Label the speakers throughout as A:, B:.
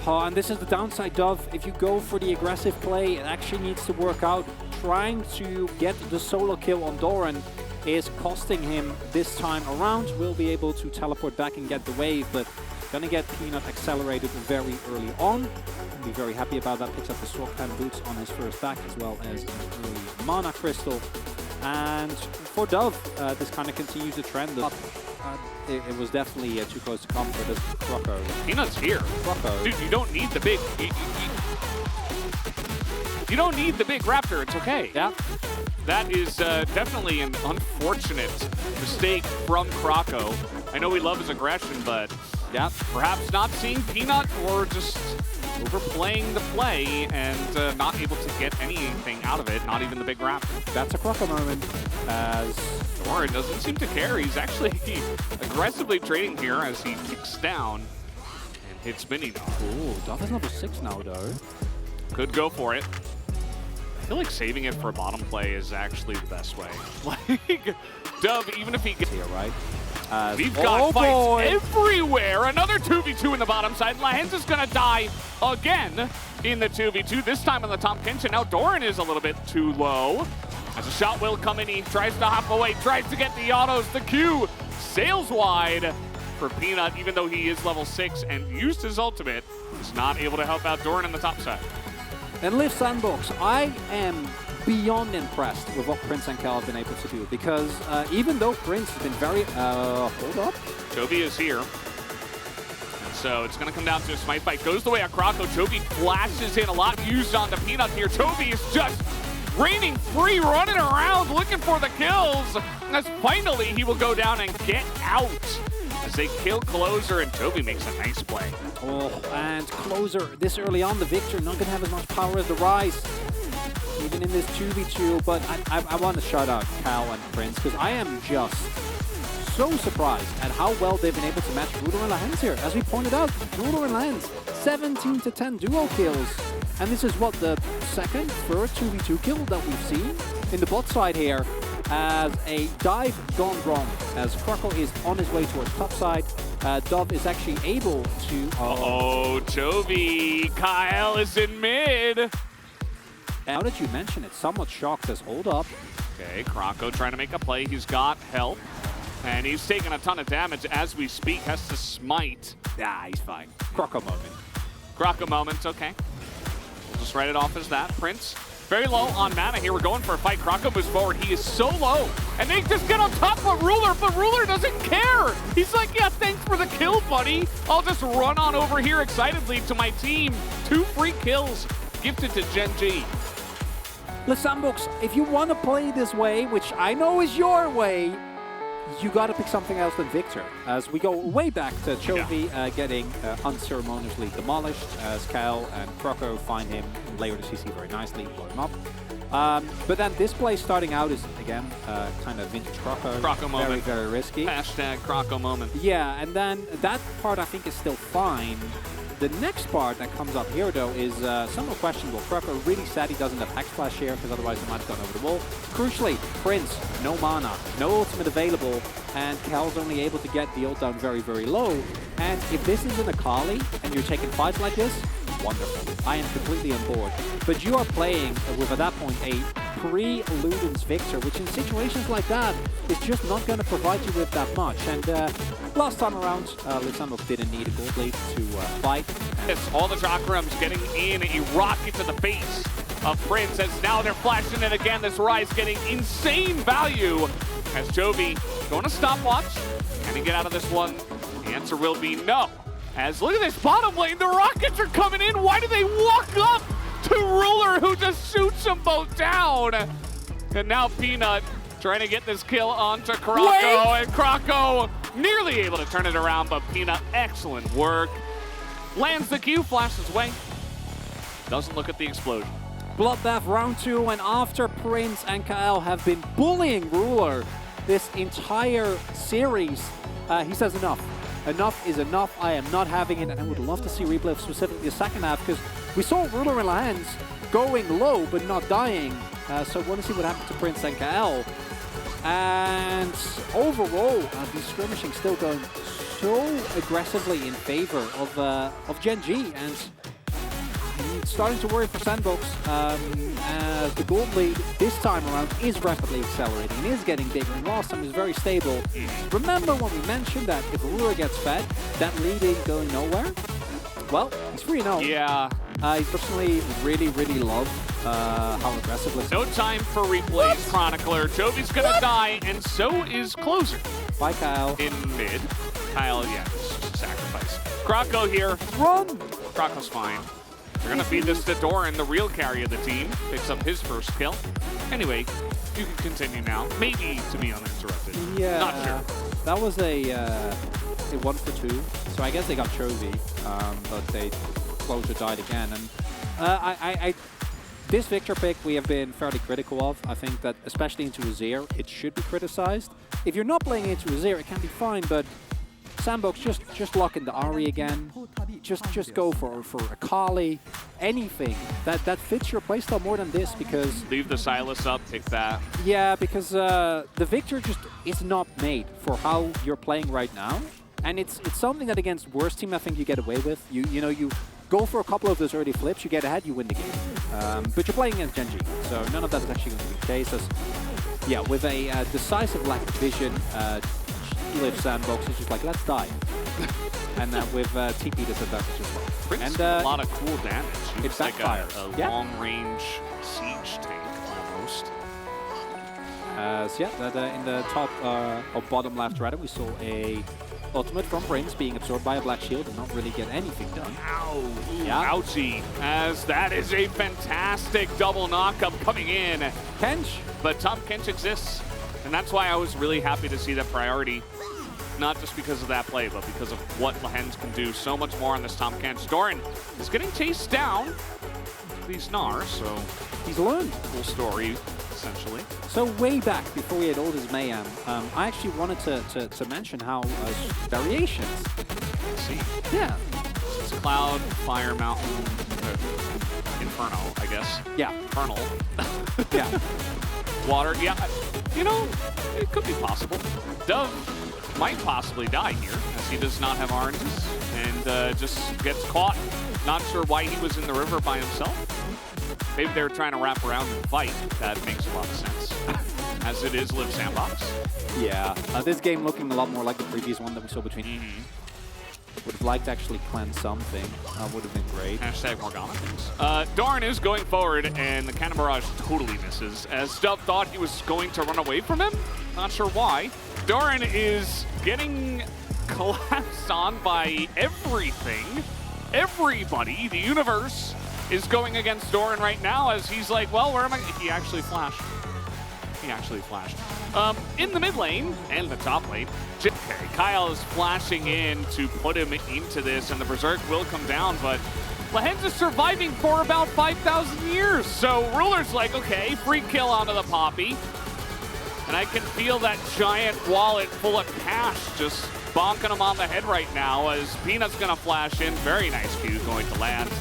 A: Oh, and this is the downside, Dove. If you go for the aggressive play, it actually needs to work out. Trying to get the solo kill on Doran is costing him this time around. Will be able to teleport back and get the wave, but gonna get Peanut accelerated very early on. Be very happy about that. Picks up the Swordpan boots on his first back, as well as an early mana crystal. And for Dove, this kind of continues the trend. It was definitely too close to come for this Croco.
B: Peanut's here.
A: Croco.
B: Dude, you don't need the big... You don't need the big Raptor. It's okay.
A: Yeah.
B: That is definitely an unfortunate mistake from Croco. I know we love his aggression, but
A: yeah,
B: perhaps not seeing Peanut or just overplaying the play and not able to get anything out of it, not even the big Raptor.
A: That's a Croco moment, as
B: Doran doesn't seem to care. He's actually aggressively trading here as he kicks down and hits Mini Dog.
A: Ooh, Dove is level 6 now, though.
B: Could go for it. I feel like saving it for a bottom play is actually the best way. Like, Dove, even if he gets
A: here, right?
B: We've got fights everywhere. Another 2v2 in the bottom side. Lahens is going to die again in the 2v2, this time on the top pinch. And now Doran is a little bit too low. As a shot will come in, he tries to hop away, tries to get the autos. The Q sails wide for Peanut, even though he is level 6 and used his ultimate. He's not able to help out Doran on the top side.
A: And Live Sandbox, I am beyond impressed with what Prince and Cal have been able to do, because even though Prince has been very... hold up.
B: Chovy is here. And so it's going to come down to a smite fight. Goes the way of Croco. Chovy flashes in a lot used on the Peanut here. Chovy is just reigning free, running around, looking for the kills. As finally he will go down and get out as they kill Closer, and Chovy makes a nice play.
A: Oh, and Closer, this early on, the Victor, not going to have as much power as the Rise. Even in this 2v2, but I want to shout out Cal and Prince, because I am just so surprised at how well they've been able to match Ruler and Lahens here. As we pointed out, Ruler and Lahens, 17 to 10 duo kills. And this is what, the second, third 2v2 kill that we've seen in the bot side here, as a dive gone wrong, as Croco is on his way towards top side. Dove is actually able to...
B: Oh, Chovy, Kyle is in mid.
A: Now that you mention it, somewhat shocked as hold up.
B: Okay, Croco trying to make a play. He's got help. And he's taking a ton of damage as we speak. Has to smite.
A: Ah, he's fine. Croco moment.
B: Croco moment, okay. We'll just write it off as that. Prince, very low on mana here. We're going for a fight. Croco moves forward. He is so low. And they just get on top of Ruler, but Ruler doesn't care. He's like, yeah, thanks for the kill, buddy. I'll just run on over here excitedly to my team. 2 free kills gifted to Gen G.
A: Sandbox, if you want to play this way, which I know is your way, you got to pick something else than Victor. As we go way back to Chovy getting unceremoniously demolished, as Cal and Croco find him, layer the CC very nicely, blow him up. But then this play starting out is, again, kind of vintage Croco.
B: Croco moment.
A: Very risky.
B: Hashtag Croco moment.
A: Yeah, and then that part I think is still fine. The next part that comes up here, though, is somewhat questionable. Croco really sad he doesn't have Hex Flash here, because otherwise he might have gone over the wall. Crucially, Prince, no mana, no ultimate available, and Cal's only able to get the ult down very low. And if this is an Akali, and you're taking fights like this, wonderful. I am completely on board. But you are playing with, at that point, a pre-Ludens Victor, which in situations like that is just not going to provide you with that much. And last time around, Lisandro didn't need a gold lead to fight.
B: Yes, all the chakrams getting in a rocket to the face of Prince, as now they're flashing it again. This Rise getting insane value as Chovy going to stopwatch. Can he get out of this one? The answer will be no. As look at this bottom lane, the rockets are coming in. Why do they walk up to Ruler, who just shoots them both down? And now Peanut trying to get this kill onto Croco, and Croco nearly able to turn it around, but Peanut, excellent work. Lands the Q, flashes away. Doesn't look at the explosion.
A: Bloodbath round 2, and after Prince and Kyle have been bullying Ruler this entire series, he says enough. Enough is enough. I am not having it, and I would love to see replay of specifically the second half, because we saw Ruler and Lahens going low but not dying. So I want to see what happens to Prince and Kyle. And overall, the skirmishing still going so aggressively in favor of Gen G, and I'm starting to worry for Sandbox as the gold lead this time around is rapidly accelerating and is getting bigger, and last time was very stable. Remember when we mentioned that if Ruler gets fed, that lead ain't going nowhere? Well, he's 3-0.
B: Yeah.
A: He personally really love how aggressive looks.
B: No time for replays, Chronicler. Jovi's gonna die, and so is Closer.
A: Bye, Kyle.
B: In mid. Kyle, yeah, just sacrifice. Croco here.
A: Run!
B: Croco's fine. They're gonna feed this to Doran, the real carry of the team. Picks up his first kill. Anyway, you can continue now. Maybe to be uninterrupted.
A: Yeah.
B: Not sure.
A: That was a 1-for-2. So I guess they got Chovy, but they Closer died again. And this Victor pick we have been fairly critical of. I think that especially into Azir, it should be criticized. If you're not playing into Azir, it can be fine, but Sandbox just lock in the Ahri again. Just go for a Kali, anything that fits your playstyle more than this, because
B: leave the Silas up, take that.
A: Yeah, because the Victor just is not made for how you're playing right now, and it's something that against worst team I think you get away with. You know, you go for a couple of those early flips, you get ahead, you win the game. But you're playing against Gen G, so none of that is actually going to be the case. As, yeah, with a decisive lack of vision, Live Sandbox is just like, let's die. And then with TP disadvantage as well.
B: Prince
A: And
B: a lot of cool damage.
A: It's
B: like
A: backfires.
B: a long-range siege tank, almost.
A: So yeah, in the top or bottom left right, we saw a ultimate from Prince being absorbed by a black shield and not really get anything done.
B: Ow.
A: Yeah.
B: Ouchie. As that is a fantastic double knockup coming in.
A: Kench.
B: But Tom Kench exists. And that's why I was really happy to see that priority. Not just because of that play, but because of what Lehens can do so much more on this Tom Kench. Doran is getting chased down. These Gnar, so
A: he's learned.
B: Cool story, essentially.
A: So way back before we had all this mayhem, I actually wanted to mention how variations.
B: Let's see.
A: Yeah.
B: It's Cloud, Fire, Mountain, Inferno, I guess.
A: Yeah.
B: Infernal.
A: Yeah.
B: Water, yeah. You know, it could be possible. Dove might possibly die here, as he does not have oranges, and just gets caught. Not sure why he was in the river by himself. Maybe they were trying to wrap around and fight. That makes a lot of sense, as it is Live Sandbox.
A: Yeah, this game looking a lot more like the previous one that we saw between. Would have liked to actually cleanse something. Would have been great.
B: Hashtag Morgana. Doran is going forward, and the Cannon Barrage totally misses, as Dove thought he was going to run away from him. Not sure why. Doran is getting collapsed on by everything. Everybody, the universe, is going against Doran right now, as he's like, well, where am I? He actually flashed. He actually flashed. In the mid lane and the top lane, Kyle is flashing in to put him into this, and the Berserk will come down, but Lehens is surviving for about 5,000 years. So Ruler's like, okay, free kill onto the Poppy. And I can feel that giant wallet full of cash just bonking him on the head right now, as Peanut's gonna flash in. Very nice Q going to land.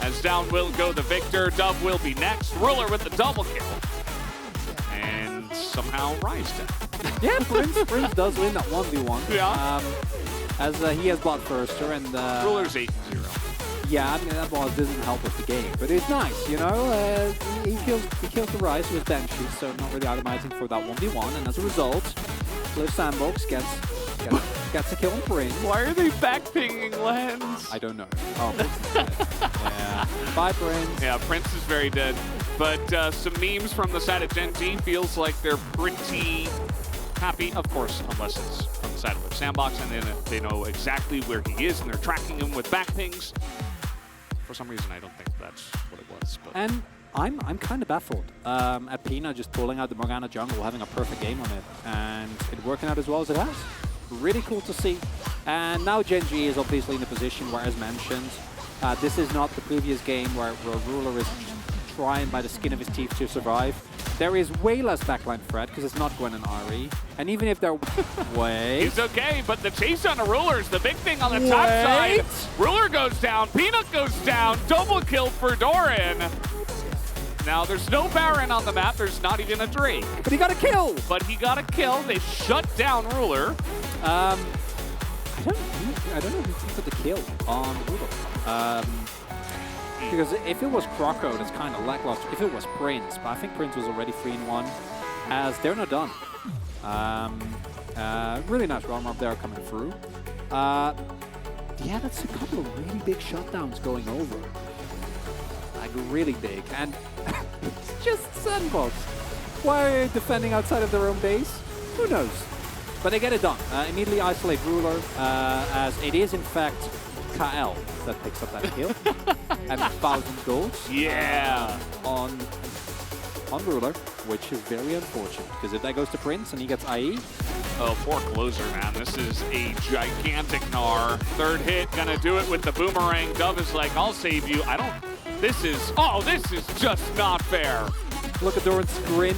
B: As down will go the Victor. Dove will be next. Ruler with the double kill. And somehow Rise down.
A: Yeah, Prince does win that 1v1.
B: Yeah.
A: As he has bought Firster, and
B: Ruler's 8-0.
A: Yeah, I mean, that ball doesn't help with the game, but it's nice, you know? He kills the Rise with Banshee, so not really itemizing for that 1v1, and as a result, Live Sandbox gets a kill on Prince.
B: Why are they back-pinging Lehens?
A: I don't know. Oh, Prince is dead. Yeah. Bye, Prince.
B: Yeah, Prince is very dead. But some memes from the side of Gen G feels like they're pretty happy, of course, unless it's from the side of Live Sandbox, and then they know exactly where he is, and they're tracking him with back pings. For some reason, I don't think that's what it was. But.
A: And I'm kind of baffled at Peanut just pulling out the Morgana jungle, having a perfect game on it, and it working out as well as it has. Really cool to see. And now Gen G is obviously in a position where, as mentioned, this is not the previous game where Ruler is trying by the skin of his teeth to survive. There is way less backline threat because it's not Gwen and Ahri. And even if they're... Wait.
B: He's okay, but the chase on the Ruler is the big thing on the top side. Ruler goes down, Peanut goes down, double kill for Doran. Now, there's no Baron on the map. There's not even a Drake.
A: But he got a kill.
B: But he got a kill. They shut down Ruler.
A: I don't know who took the kill on Ruler. Because if it was Croco, that's kind of lackluster. If it was Prince, but I think Prince was already 3-1, as they're not done. Really nice round up there coming through. Yeah, that's a couple of really big shutdowns going over. Like really big, and it's just Sandbox. Why are they defending outside of their own base? Who knows? But they get it done. Immediately isolate Ruler, as it is in fact KL that picks up that kill. And 1,000 goals.
B: Yeah.
A: On Ruler, which is very unfortunate, because if that goes to Prince and he gets IE.
B: Oh, poor closer, man. This is a gigantic Gnar. Third hit, gonna do it with the boomerang. Dove is like, I'll save you. This is just not fair.
A: Look at Doran's grin.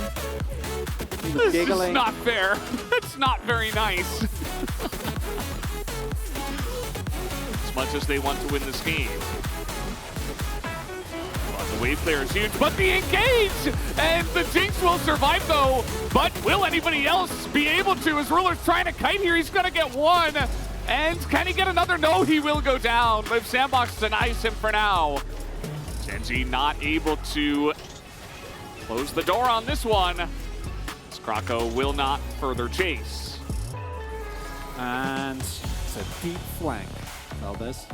B: This is not fair. It's not very nice. As much as they want to win this game. The wave clear is huge, but the engage! And the Jinx will survive though, but will anybody else be able to? As Ruler's trying to kite here, he's gonna get one. And can he get another? No, he will go down. Live Sandbox denies him for now. Genji not able to close the door on this one. As Croco will not further chase.
A: And it's a deep flank. Valdez.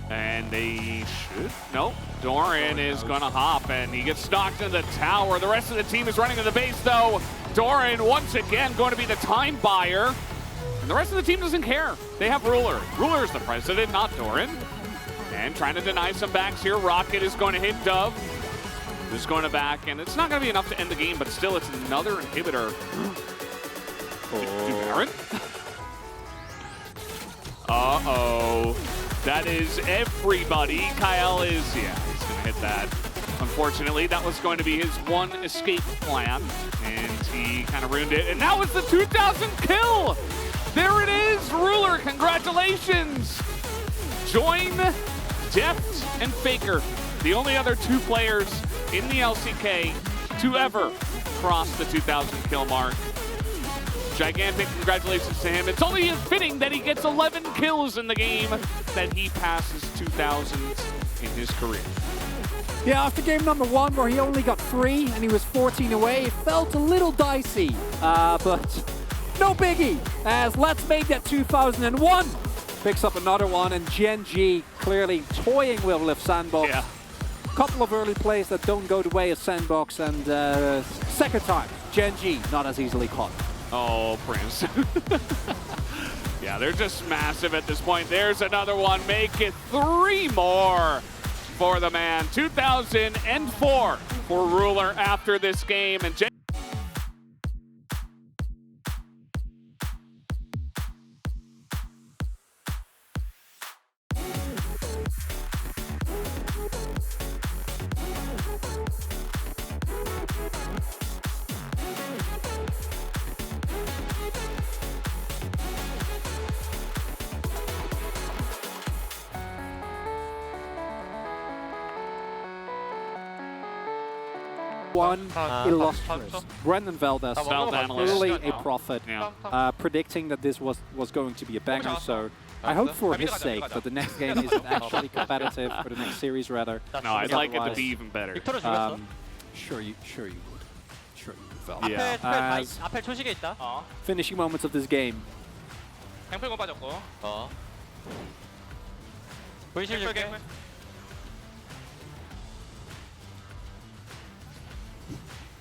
B: And they should. Nope. Doran is going to hop, and he gets knocked in the tower. The rest of the team is running to the base, though. Doran, once again, going to be the time buyer. And the rest of the team doesn't care. They have Ruler. Ruler is the president, not Doran. And trying to deny some backs here. Rocket is going to hit Dove. Just going to back, and it's not going to be enough to end the game, but still, it's another inhibitor. Baron? Uh-oh. That is everybody. Kyle is, yeah, he's going to hit that. Unfortunately, that was going to be his one escape plan, and he kind of ruined it. And that was the 2,000 kill! There it is, Ruler, congratulations! Join Deft and Faker, the only other two players in the LCK to ever cross the 2,000 kill mark. Gigantic congratulations to him. It's only fitting that he gets 11 kills in the game that he passes 2,000 in his career.
A: Yeah, after game number 1, where he only got 3 and he was 14 away, it felt a little dicey. But no biggie, as Let's Make That 2001 picks up another one, and Genji clearly toying with Live Sandbox.
B: Yeah.
A: Couple of early plays that don't go the way of Sandbox, and second time, Genji not as easily caught.
B: Oh, Prince. Yeah, they're just massive at this point. There's another one. Make it 3 more for the man. 2004 for Ruler after this game. And
A: one illustrious Brendan Valdez, clearly a prophet, predicting that this was going to be a banger. So I hope for his sake that the next game is actually competitive, or the next series rather.
B: No, I'd like it to be even better.
A: Sure you would, Valdez.
B: Yeah.
A: As finishing moments of this game.
C: 갱플공 빠졌고. 보이실 줄게.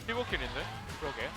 C: 킬인데? 그러게.